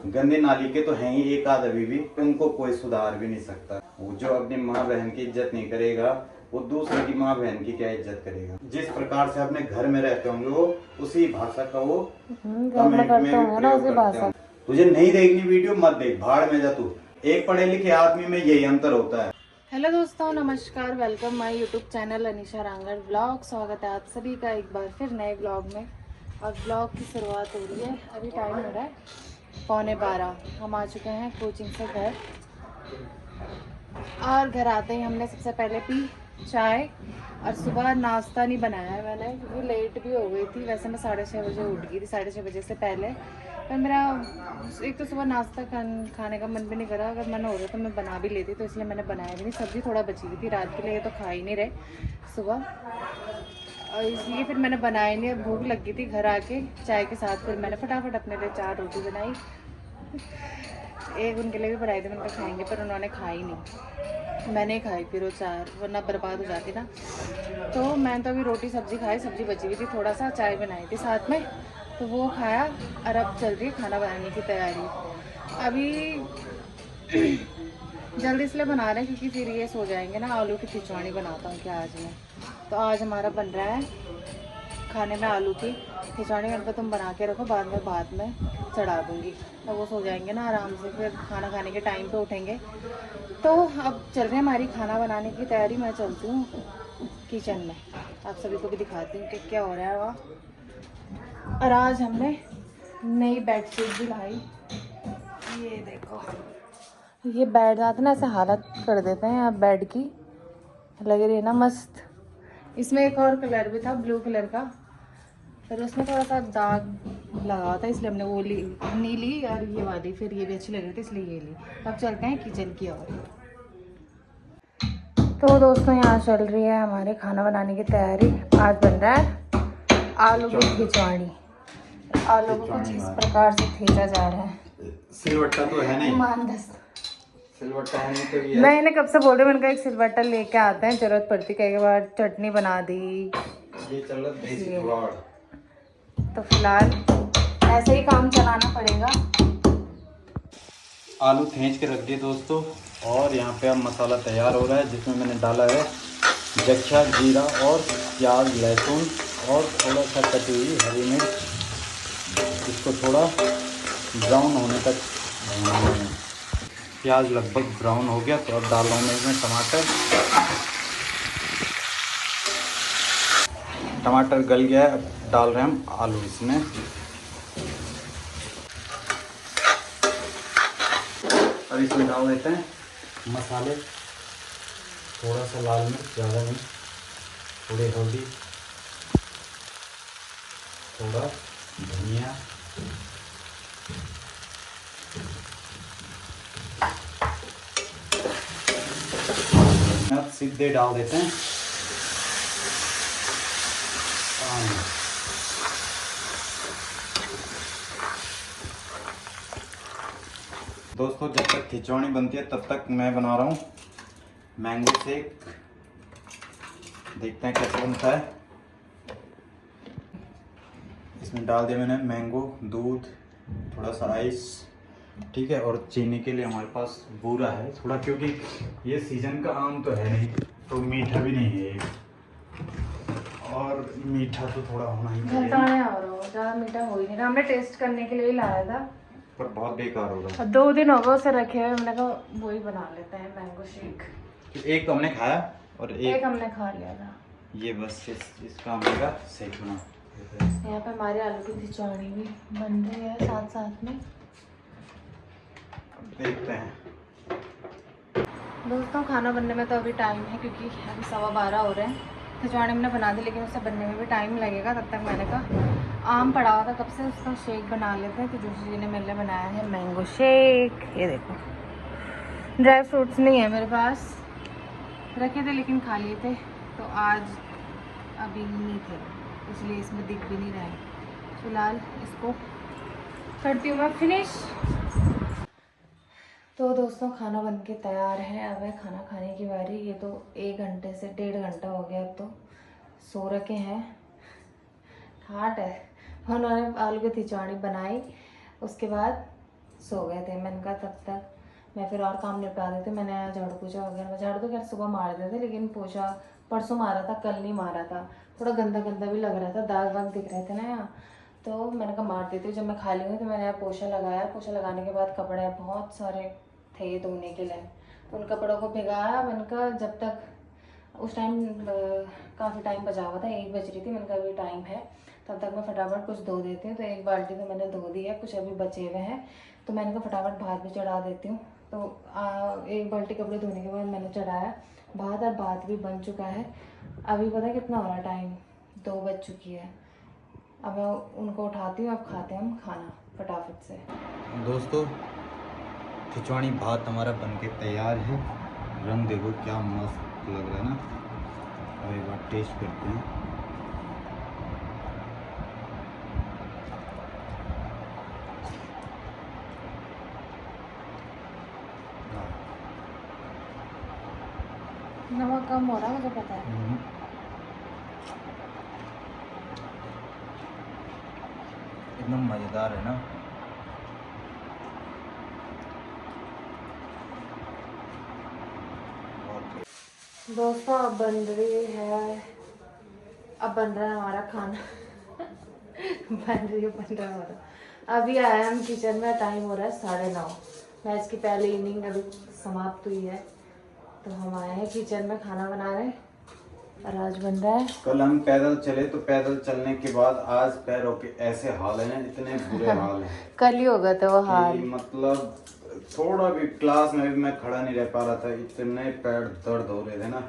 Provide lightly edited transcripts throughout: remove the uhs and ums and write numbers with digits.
गंदे नाली के तो हैं ही एक आध अभी भी, उनको कोई सुधार भी नहीं सकता। वो जो अपनी माँ बहन की इज्जत नहीं करेगा, वो दूसरे की माँ बहन की क्या इज्जत करेगा। जिस प्रकार से अपने घर में रहते होंगे वो उसी भाषा का वो कमेंट में भी प्रयोग करते होंगे। तुझे नहीं देखनी वीडियो मत देख, भाड़ में जा तू। एक पढ़े लिखे आदमी में यही अंतर होता है। हेलो दोस्तों, नमस्कार, welcome my YouTube channel Anisha Rangad blog. स्वागत है आप सभी का एक बार फिर नए ब्लॉग में। और ब्लॉग की शुरुआत हो रही है। अभी टाइम हो रहा है 11:15। हम आ चुके हैं कोचिंग से घर, और घर आते ही हमने सबसे पहले पी चाय। और सुबह नाश्ता नहीं बनाया है मैंने, क्योंकि लेट भी हो गई थी। वैसे मैं 6:30 बजे उठ गई थी, 6:30 बजे से पहले। पर मेरा एक तो सुबह नाश्ता खाने का मन भी नहीं करा। अगर मन हो रहा तो मैं बना भी लेती, तो इसलिए मैंने बनाया भी नहीं। सब्ज़ी थोड़ा बची हुई थी रात के लिए, तो खा ही नहीं रहे सुबह, और इसलिए फिर मैंने बनाया नहीं। भूख लग गई थी घर आके चाय के साथ, फिर मैंने फटाफट अपने लिए 4 रोटी बनाई। एक उनके लिए भी बनाई थी, मैंने कहा खाएंगे, पर उन्होंने खाई नहीं। मैंने खाई फिर वो 4, वरना बर्बाद हो जाती ना। तो मैं तो अभी रोटी सब्जी खाई, सब्जी बची हुई थी, थोड़ा सा चाय बनाई थी साथ में, तो वो खाया। और अब चल रही है खाना बनाने की तैयारी। अभी जल्दी इसलिए बना रहे हैं क्योंकि फिर ये सो जाएंगे ना। आलू की खिचड़ी बनाता हूँ क्या आज मैं। तो आज हमारा बन रहा है खाने में आलू की खिचड़ी। मैंने कहा तुम बना के रखो, बाद में चढ़ा दूँगी। तो वो सो जाएंगे ना आराम से, फिर खाना खाने के टाइम पे उठेंगे। तो अब चल रही है हमारी खाना बनाने की तैयारी। मैं चलती हूँ किचन में, आप सभी को भी दिखाती हूँ कि क्या हो रहा है वहाँ। और आज हमने नई बेडशीट भी लाई। ये देखो, ये बेड आते ना ऐसे हालत कर देते हैं आप बेड की, लग रही है ना मस्त। इसमें एक और कलर भी था, ब्लू कलर का, फिर उसमें थोड़ा सा दाग लगा था, इसलिए हमने वो ली, नीली। और ये वाली फिर ये भी अच्छी लग रही थी, इसलिए ये ली। अब चलते हैं किचन की ओर। तो दोस्तों, यहाँ चल रही है हमारे खाना बनाने की तैयारी। आज बन रहा है आलू की खिचड़ी। आलू को कुछ इस प्रकार से खींचा जा रहा है। सिलवट्टा तो है नहीं, ईमानदार सिलवट्टा है नहीं तो ये मैं इन्हें कब से बोल रही हूँ, मैंने कहा एक सिलवट्टा लेके आते हैं, जरूरत पड़ती कई बार। चटनी बना दी, ये चल रहा देसी जुगाड़। तो फिलहाल ऐसे ही काम चलाना पड़ेगा। आलू खींच के रख दिए दोस्तों, और यहाँ पे अब मसाला तैयार हो रहा है, जिसमें मैंने डाला है जच्छा, जीरा और प्याज, लहसुन और थोड़ा सा कटी हुई हरी मिर्च। इसको थोड़ा ब्राउन होने तक भूनना है। प्याज लगभग ब्राउन हो गया, तो अब डाल रहा हूँ मैं इसमें टमाटर। टमाटर गल गया है, अब डाल रहे हैं हम आलू इसमें। अब इसमें डाल देते हैं मसाले, थोड़ा सा लाल मिर्च, ज़्यादा नहीं, थोड़ी हल्दी, थोड़ा धनिया, अब सीधे डाल देते हैं पानी। दोस्तों, जब तक खिचड़ी बनती है तब तक मैं बना रहा हूँ मैंगो शेक। देखते हैं कैसे बनता है। इसमें डाल दिया मैंने मैंगो, दूध, थोड़ा सा आइस, ठीक है। और चीनी के लिए हमारे पास बूरा है थोड़ा, क्योंकि ये सीजन का आम तो है नहीं, तो मीठा भी नहीं है ये, और मीठा तो थोड़ा होना ही चाहिए। ज़्यादा मीठा हो ही नहीं रहा। हमने टेस्ट करने के लिए ही लाया था, पर बहुत बेकार हो रहा है। 2 दिन हो गए उसे रखे हुए। हमने कहा वही बना लेते हैं मैंगो शेक। एक तो हमने खाया और एक हमने खा लिया था। ये बस इसका हमेगा शेक बना। यहाँ पे हमारे आलू की खिचड़ी भी बन रही है साथ साथ में। देखते हैं दोस्तों, खाना बनने में तो अभी टाइम है, क्योंकि अभी 12:15 हो रहे हैं। खिचड़ी मैंने बना दी, लेकिन उससे बनने में भी टाइम लगेगा। तब तक मैंने कहा आम पड़ा हुआ था कब से, उसका शेक बना लेते हैं। तो दूसरी जी ने मेरे लिए बनाया है मैंगो शेक। ये देखो, ड्राई फ्रूट्स नहीं है मेरे पास, रखे थे लेकिन खा लिए थे, तो आज अभी नहीं थे, इसलिए इसमें दिख भी नहीं रहा है। फिलहाल इसको करती हूँ मैं फिनिश। तो दोस्तों, खाना बन के तैयार है। अब है खाना खाने की बारी। ये तो 1 घंटे से 1.5 घंटा हो गया, अब तो सो रखे हैं। ठाट है। उन्होंने आलू की खिचड़ी बनाई, उसके बाद सो गए थे। मैंने कहा तब तक मैं फिर और काम निपटा देती। मैंने झाड़ू पोछा वगैरह, झाड़ू तो खैर सुबह मार देते लेकिन पोछा परसों मारा था, कल नहीं मारा था। थोड़ा गंदा गंदा भी लग रहा था, दाग वाग दिख रहे थे ना यहाँ, तो मैंने कहा मार देती हूँ। जब मैं खाली हुई तो मैंने पोछा लगाया। पोछा लगाने के बाद कपड़े बहुत सारे थे धोने के लिए, तो उन कपड़ों को भिगाया। मैंने कहा जब तक उस टाइम काफ़ी टाइम बचा हुआ था, 1 बज रही थी। मैंने कहा अभी टाइम है, तब तक मैं फटाफट कुछ धो देती हूँ। तो 1 बाल्टी तो मैंने धो दी है, कुछ अभी बचे हुए हैं, तो मैंने कहा फटाफट भात भी चढ़ा देती हूँ। तो 1 बाल्टी कपड़े धोने के बाद मैंने चढ़ाया भात, और भात भी बन चुका है। अभी पता है कितना हो रहा है टाइम, 2 बज चुकी है। अब मैं उनको उठाती हूँ, अब खाते हैं हम खाना फटाफट से। दोस्तों खिचवानी भात हमारा बनके तैयार है। रंग देखो क्या मस्त लग रहा है ना। अब एक बार टेस्ट करते हैं। नमक कम हो रहा है, मुझे पता है। एकदम मज़ेदार है ना। दोस्तों अब बन रही है, अब बन रहा है हमारा खाना। बन रहा है हमारा। अभी आया हम किचन में, टाइम हो रहा है 9:30। मैच की पहली इनिंग अभी समाप्त हुई है, तो हम आए हैं किचन में खाना बना रहे, और आज बन रहा है। कल हम पैदल चले तो पैदल चलने के बाद आज पैरों के ऐसे हाल हैं, इतने बुरे हाल हैं। कल ही होगा तो वो हाल, मतलब थोड़ा भी क्लास में भी मैं खड़ा नहीं रह पा रहा था, इतने पैर दर्द हो रहे थे ना।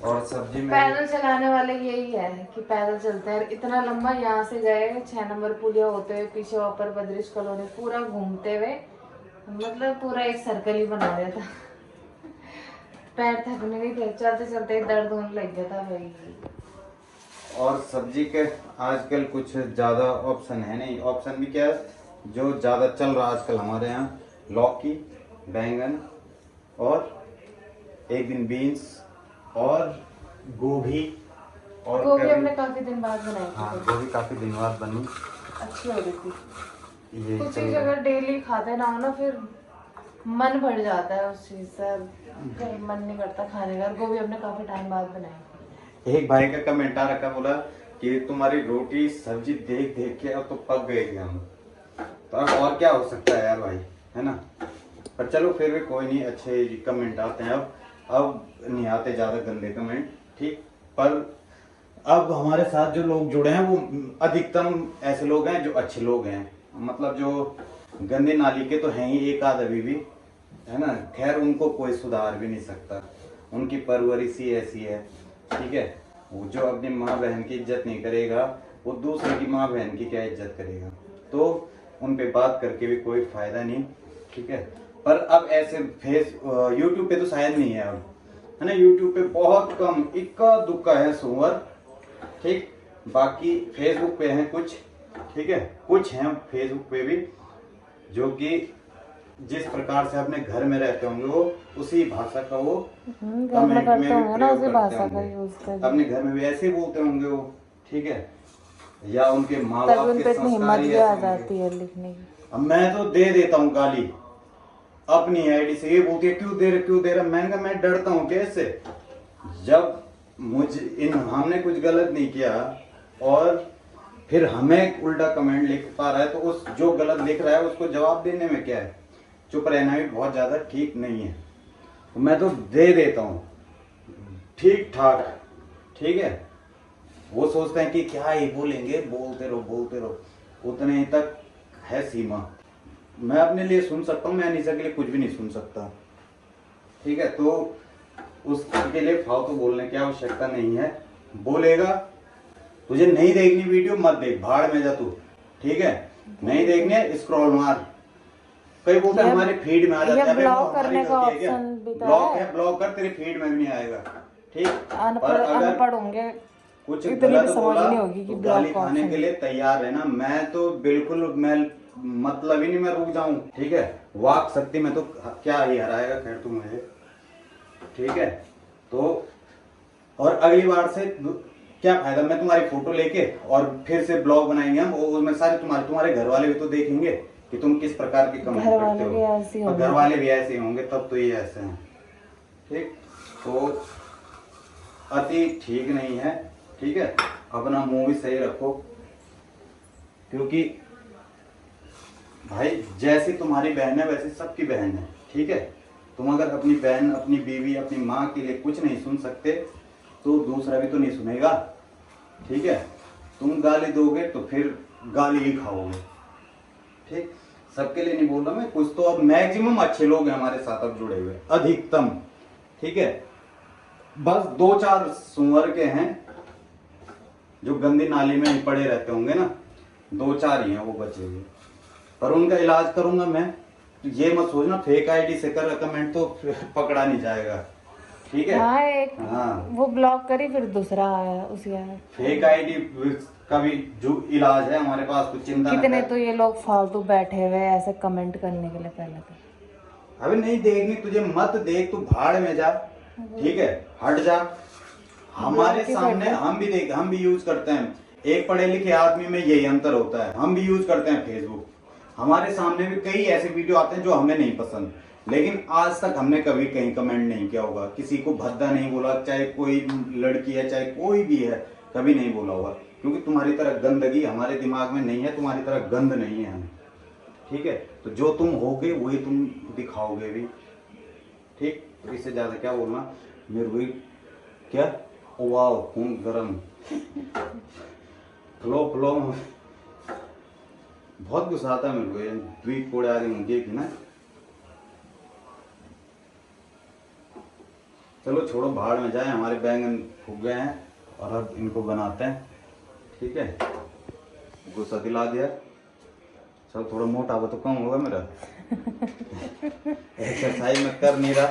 और सब्जी में पैदल चलाने वाले यही है कि पैदल चलते हैं। इतना लंबा यहाँ से गए 6 नंबर पुलिया होते हुए, पीछे अपर बद्रिश कॉलोनी पूरा घूमते हुए, मतलब पूरा एक सर्कल ही बना दिया था। पैर थकने नहीं थे, चलते चलते दर्द होने लग गया था भाई। और सब्जी के आजकल कुछ ज़्यादा ऑप्शन है नहीं। ऑप्शन भी क्या है, जो ज़्यादा चल रहा आजकल हमारे यहाँ, लौकी, बैंगन, और एक दिन बीन्स, और गोभी। और गोभी हमने काफी दिन बाद बनाई थी। हाँ, गोभी काफ़ी दिन बाद बनी, अच्छी हो रही थी। ये कुछ चल चीज रहा है। अगर डेली खाते ना हो ना, फिर मन भर जाता है उस चीज से, फिर मन नहीं करता खाने का। गोभी हमने काफी टाइम बाद बनाई। एक भाई का कमेंट आ रखा, बोला कि तुम्हारी रोटी सब्जी देख देख के अब तो पक गए थे हम। तो अब और क्या हो सकता है यार भाई, है ना। पर चलो फिर भी कोई नहीं, अच्छे कमेंट आते हैं। अब नहीं आते ज़्यादा गंदे कमेंट, ठीक। पर अब हमारे साथ जो लोग जुड़े हैं वो अधिकतम ऐसे लोग हैं जो अच्छे लोग हैं। मतलब जो गंदे नाली के तो हैं ही एक आध अभी भी, है ना। खैर उनको कोई सुधार भी नहीं सकता, उनकी परवरिश ही ऐसी है, ठीक है। वो जो अपनी माँ बहन की इज्जत नहीं करेगा, वो दूसरे की माँ बहन की क्या इज्जत करेगा। तो उन पे बात करके भी कोई फायदा नहीं, ठीक है। पर अब ऐसे यूट्यूब पे तो शायद नहीं है अब, है ना। यूट्यूब पे बहुत कम, इक्का दुक्का है सुअर, ठीक। बाकी फेसबुक पे हैं कुछ, ठीक है। कुछ हैं फेसबुक पे भी जो कि जिस प्रकार से अपने घर में रहते होंगे वो उसी भाषा का वो घर में करते होंगे ना, उसी भाषा का यूज करते, अपने घर में भी ऐसे ही बोलते होंगे वो, ठीक है। या उनके माँ तभी बाप उन के पे इतनी हिम्मत संस्कार ही भी ऐसे आ होंगे। जाती है लिखने की। अब मैं तो दे देता हूँ गाली अपनी आईडी से, ये बोलती है क्यों दे रहा। मैंने कहा मैं डरता हूँ कैसे, जब हमने कुछ गलत नहीं किया और फिर हमें उल्टा कमेंट लिख पा रहा है, तो उस जो गलत लिख रहा है उसको जवाब देने में क्या है। चुप रहना भी बहुत ज्यादा ठीक नहीं है, तो मैं तो दे देता हूँ ठीक ठाक, ठीक है। वो सोचते हैं कि क्या ही बोलेंगे, बोलते रहो, उतने तक है सीमा। मैं अपने लिए सुन सकता हूँ, मैं अनीसा के लिए कुछ भी नहीं सुन सकता, ठीक है। तो उसके लिए फालतू बोलने की आवश्यकता नहीं है। बोलेगा तुझे नहीं देखनी वीडियो मत देख, भाड़ में जा तू, ठीक है। नहीं देखने स्क्रॉल मार। कई बोलते हैं हमारे फीड में आ जाता है, ब्लॉक करने का ऑप्शन भी तो ब्लॉक है। है, ब्लॉक कर, तेरे फीड में भी नहीं आएगा, ठीक। अनपढ़ अनपढ़ होंगे, कुछ इतनी गलत भी समझ बोला नहीं होगी कि तो ब्लॉक गाली का खाने ऑप्शन के लिए तैयार है ना। मैं तो बिल्कुल, मैं मतलब ही नहीं मैं रुक जाऊं, ठीक है। वाक शक्ति में तो क्या ही हराएगा खैर तू मुझे, ठीक है। तो और अगली बार से क्या फायदा, मैं तुम्हारी फोटो लेके और फिर से ब्लॉग बनाएंगे हम, उसमें सारे तुम्हारे घर वाले भी तो देखेंगे, कि तुम किस प्रकार की कमेंट घर करते वाले भी ऐसे ही हो। होंगे। घर वाले भी ऐसे होंगे तब तो ये ऐसे हैं। ठीक, तो अति ठीक नहीं है। ठीक है, अपना मुंह भी सही रखो, क्योंकि भाई जैसी तुम्हारी बहन है वैसी सबकी बहन है। ठीक है, तुम अगर अपनी बहन, अपनी बीवी, अपनी माँ के लिए कुछ नहीं सुन सकते तो दूसरा भी तो नहीं सुनेगा। ठीक है, तुम गाली दोगे तो फिर गाली ही खाओगे। ठीक, सबके लिए नहीं बोल रहा मैं, कुछ तो अब मैक्सिमम अच्छे लोग हैं हमारे साथ अब जुड़े हुए, अधिकतम। ठीक है, बस 2-4 सुअर के हैं जो गंदी नाली में ही पड़े रहते होंगे ना, 2-4 ही हैं वो बचे हुए, पर उनका इलाज करूंगा मैं। ये मत सोचना फेक आईडी से कर कमेंट तो पकड़ा नहीं जाएगा। ठीक है, हाँ, एक हाँ, वो ब्लॉक करी फिर दूसरा आया उसी आया। फेक आईडी का भी जो इलाज है हमारे पास, कुछ चिंता न कितने कर। तो ये लोग फालतू बैठे हुए ऐसे कमेंट करने के लिए पहले तो। अबे नहीं देखनी तुझे, मत देख, तू भाड़ में जा। ठीक है, हट जा। हमारे की सामने कर दो। हम भी देख, हम भी यूज करते हैं। एक पढ़े लिखे आदमी में यही अंतर होता है, हम भी यूज करते हैं फेसबुक। हमारे सामने भी कई ऐसे वीडियो आते हैं जो हमें नहीं पसंद, लेकिन आज तक हमने कभी कहीं कमेंट नहीं किया होगा, किसी को भद्दा नहीं बोला, चाहे कोई लड़की है चाहे कोई भी है, कभी नहीं बोला होगा, क्योंकि तुम्हारी तरह गंदगी हमारे दिमाग में नहीं है, तुम्हारी तरह गंद नहीं है हमें। ठीक है, तो जो तुम होगे वही तुम दिखाओगे भी। ठीक, तो इससे ज्यादा क्या बोलना मेरे को क्या। वाह, खून गरम, फ्लो फ्लो। बहुत गुस्सा आता है मेरे को ये द्वीप कोड़े आदि मुझे की ना। चलो छोड़ो, भाड़ में जाए, हमारे बैंगन फूक गए हैं और अब इनको बनाते हैं। ठीक है, गुस्सा दिला दिया। चल थोड़ा मोटा हो तो कम होगा मेरा। एक्सरसाइज में कर नहीं रहा।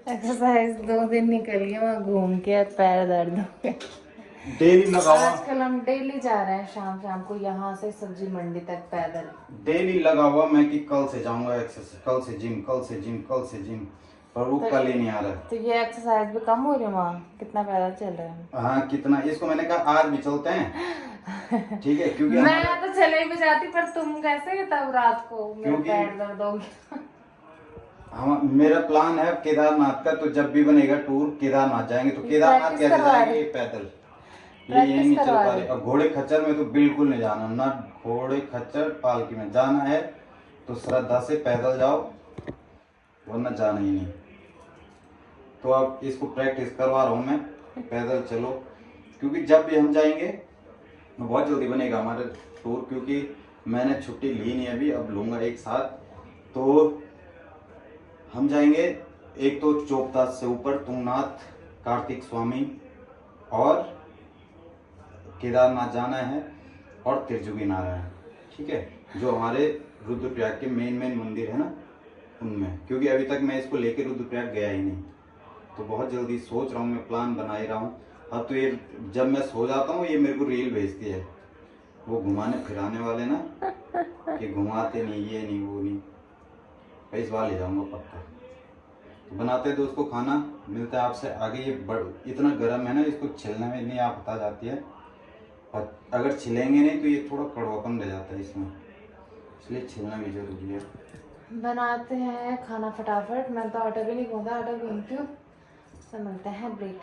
एक्सरसाइज 2 दिन निकली है वहाँ घूम के, पैर दर्द हो गए। डेली लगाओ, आजकल हम डेली जा रहे हैं शाम शाम को यहाँ से सब्जी मंडी तक पैदल। डेली लगा हुआ मैं कि कल से जाऊंगा एक्सरसाइज, कल से जिम, कल से जिम, कल से जिम, पर वो कल ही नहीं आ रहा। तो ये एक्सरसाइज भी कम हो रही है वहाँ, कितना पैदल चल रहे हैं। हाँ, कितना, इसको मैंने कहा आज भी चलते हैं। ठीक है, क्योंकि मैं तो चले भी जाती, पर तुम कैसे तब रात को मेरा क्योंकि पैर दर्द हो गया। हम, मेरा प्लान है केदारनाथ का, तो जब भी बनेगा टूर केदारनाथ जाएंगे। तो केदारनाथ प्रैक्टिस कैसे करवा जाएंगे, रहे। पैदल, ये प्रैक्टिस नहीं चल करवा पा रहे। रहे। और घोड़े खच्चर में तो बिल्कुल नहीं जाना, ना घोड़े खच्चर पालकी में जाना है तो श्रद्धा से पैदल जाओ, वरना जाना ही नहीं। तो अब इसको प्रैक्टिस करवा रहा हूँ मैं, पैदल चलो, क्योंकि जब भी हम जाएंगे तो बहुत जल्दी बनेगा हमारा टूर, क्योंकि मैंने छुट्टी ली नहीं अभी, अब लूँगा एक साथ। तो हम जाएंगे एक तो चोपता से ऊपर तुंगनाथ, कार्तिक स्वामी और केदारनाथ जाना है, और त्रिजुगी नारायण। ठीक है, जो हमारे रुद्रप्रयाग के मेन मंदिर है ना उनमें, क्योंकि अभी तक मैं इसको लेके रुद्रप्रयाग गया ही नहीं। तो बहुत जल्दी सोच रहा हूँ मैं, प्लान बना ही रहा हूँ। अब तो ये जब मैं सो जाता हूँ ये मेरे को रील भेजती है, वो घुमाने फिराने वाले ना, कि घुमाते नहीं, ये नहीं वो नहीं, इस बार ले जाऊँगा पक्का। तो बनाते हैं दोस्तों खाना, मिलता है आपसे आगे। ये इतना गर्म है ना, इसको छिलने में इतनी आफत आ जाती है, और अगर छिलेंगे नहीं तो ये थोड़ा कड़वापन रह जाता है इसमें, इसलिए छिलना भी जरूरी है। बनाते हैं खाना फटाफट। मैं तो आटा भी नहीं गूंदा, आटा गूंथती हूँ। तो मिलते हैं ब्रेक।